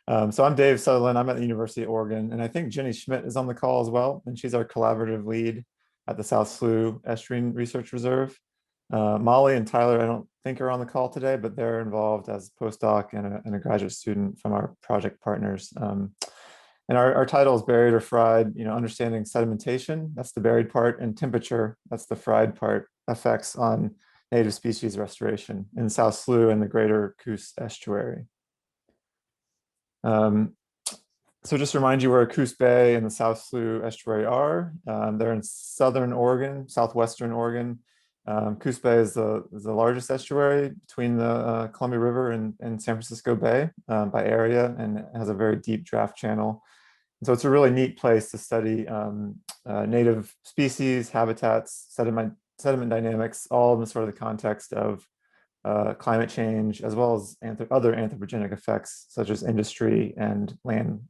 So I'm Dave Sutherland. I'm at the University of Oregon, and I think Jenny Schmidt is on the call as well, and she's our collaborative lead at the South Slough Estuary Research Reserve. Molly and Tyler, I don't think are on the call today, but they're involved as a postdoc and a graduate student from our project partners. And our title is Buried or Fried, understanding sedimentation, that's the buried part, and temperature, that's the fried part, effects on native species restoration in South Slough and the greater Coos Estuary. So just to remind you where Coos Bay and the South Slough Estuary are. They're in southern Oregon, southwestern Oregon. Coos Bay is the largest estuary between the Columbia River and San Francisco Bay by area, and it has a very deep draft channel. And so it's a really neat place to study native species, habitats, sediment dynamics, all in the sort of the context of climate change, as well as other anthropogenic effects such as industry and land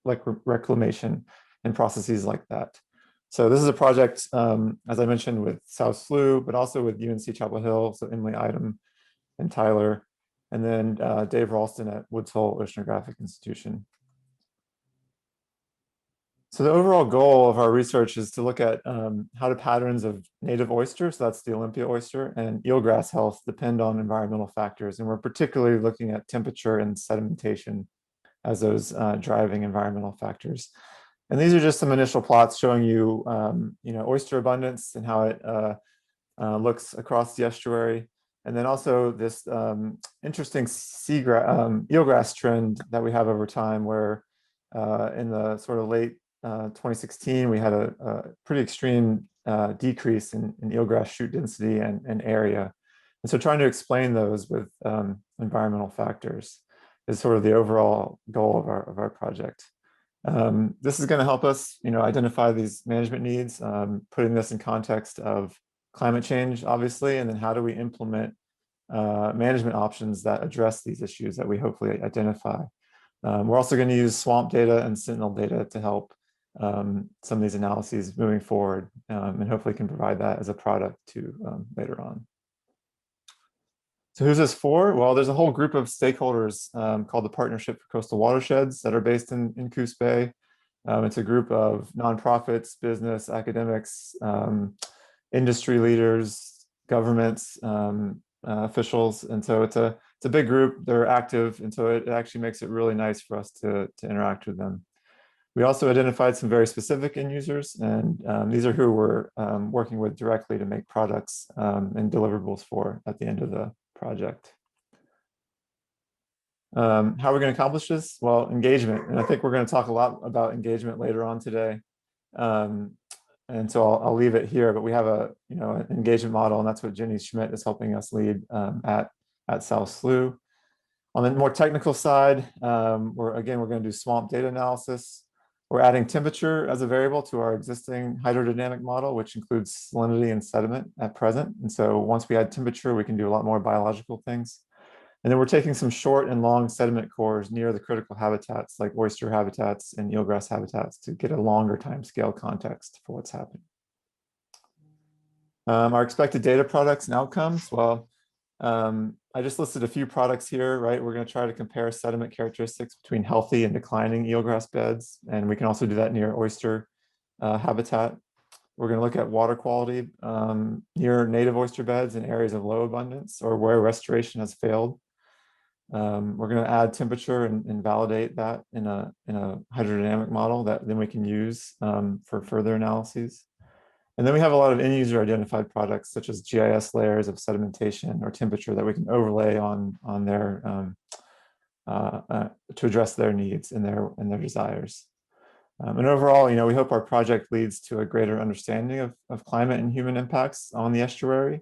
reclamation and processes like that. So this is a project, as I mentioned, with South Slough, but also with UNC Chapel Hill, so Emily Idem and Tyler, and then Dave Ralston at Woods Hole Oceanographic Institution. So the overall goal of our research is to look at how the patterns of native oysters, so that's the Olympia oyster, and eelgrass health depend on environmental factors. And we're particularly looking at temperature and sedimentation as those driving environmental factors. And these are just some initial plots showing you, oyster abundance and how it looks across the estuary. And then also this interesting eelgrass trend that we have over time, where in the sort of late 2016, we had a pretty extreme decrease in eelgrass shoot density and area. And so trying to explain those with environmental factors is sort of the overall goal of our project. This is going to help us, identify these management needs, putting this in context of climate change, obviously, and then how do we implement management options that address these issues that we hopefully identify. We're also going to use swamp data and sentinel data to help some of these analyses moving forward, and hopefully can provide that as a product to later on. So who's this for? Well, there's a whole group of stakeholders called the Partnership for Coastal Watersheds that are based in Coos Bay. It's a group of nonprofits, business, academics, industry leaders, governments, officials, and so it's a big group. They're active, and so it actually makes it really nice for us to interact with them. We also identified some very specific end users, and these are who we're working with directly to make products and deliverables for at the end of the project. How are we going to accomplish this? Well, engagement, and I think we're going to talk a lot about engagement later on today. And so I'll leave it here, but we have an engagement model, and that's what Jenny Schmidt is helping us lead at South Slough. On the more technical side, we're going to do swamp data analysis. We're adding temperature as a variable to our existing hydrodynamic model, which includes salinity and sediment at present. And so once we add temperature, we can do a lot more biological things. And then we're taking some short and long sediment cores near the critical habitats like oyster habitats and eelgrass habitats to get a longer time scale context for what's happening. Our expected data products and outcomes. Well, I just listed a few products here, right? We're going to try to compare sediment characteristics between healthy and declining eelgrass beds, and we can also do that near oyster habitat. We're going to look at water quality near native oyster beds in areas of low abundance or where restoration has failed. We're going to add temperature and validate that in a hydrodynamic model that then we can use for further analyses. And then we have a lot of end user identified products such as GIS layers of sedimentation or temperature that we can overlay on their to address their needs and their desires. And overall, we hope our project leads to a greater understanding of climate and human impacts on the estuary,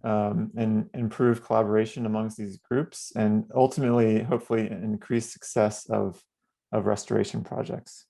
and improve collaboration amongst these groups, and ultimately, hopefully, increase success of restoration projects.